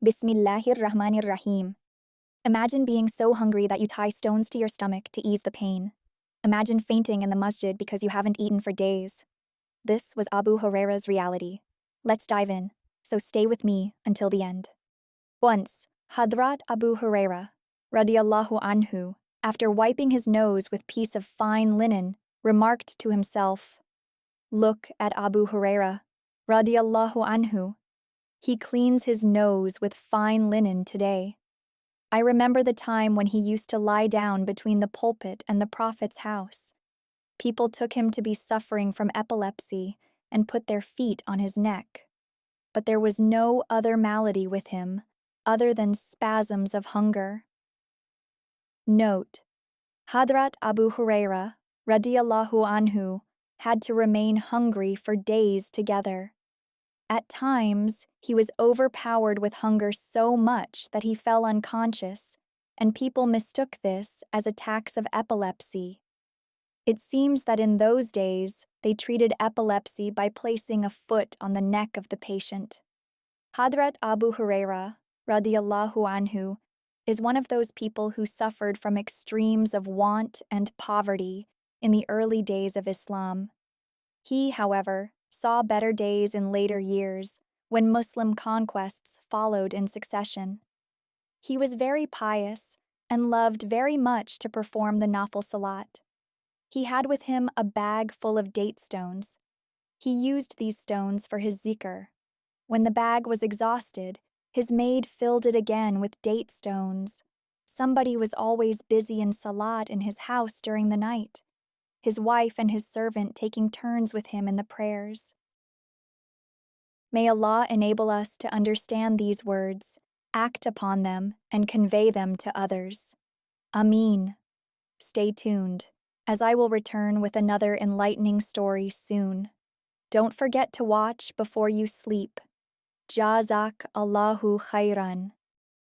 Bismillahir-Rahmanir-Rahim. Imagine being so hungry that you tie stones to your stomach to ease the pain. Imagine fainting in the masjid because you haven't eaten for days. This was Abu Hurairah's reality. Let's dive in, so stay with me until the end. Once, Hadrat Abu Hurairah, radiyallahu anhu, after wiping his nose with piece of fine linen, remarked to himself, "Look at Abu Hurairah, radiyallahu anhu. He cleans his nose with fine linen today. I remember the time when he used to lie down between the pulpit and the Prophet's house. People took him to be suffering from epilepsy and put their feet on his neck. But there was no other malady with him other than spasms of hunger." Note: Hadrat Abu Hurairah, radiyallahu anhu, had to remain hungry for days together. At times, he was overpowered with hunger so much that he fell unconscious, and people mistook this as attacks of epilepsy. It seems that in those days, they treated epilepsy by placing a foot on the neck of the patient. Hadrat Abu Hurairah, radiyallahu anhu, is one of those people who suffered from extremes of want and poverty in the early days of Islam. He, however, saw better days in later years when Muslim conquests followed in succession. He was very pious and loved very much to perform the nafil salat. He had with him a bag full of date stones. He used these stones for his zikr. When the bag was exhausted, his maid filled it again with date stones. Somebody was always busy in salat in his house during the night, his wife and his servant taking turns with him in the prayers. May Allah enable us to understand these words, act upon them, and convey them to others. Ameen. Stay tuned, as I will return with another enlightening story soon. Don't forget to watch before you sleep. Jazak Allahu khairan.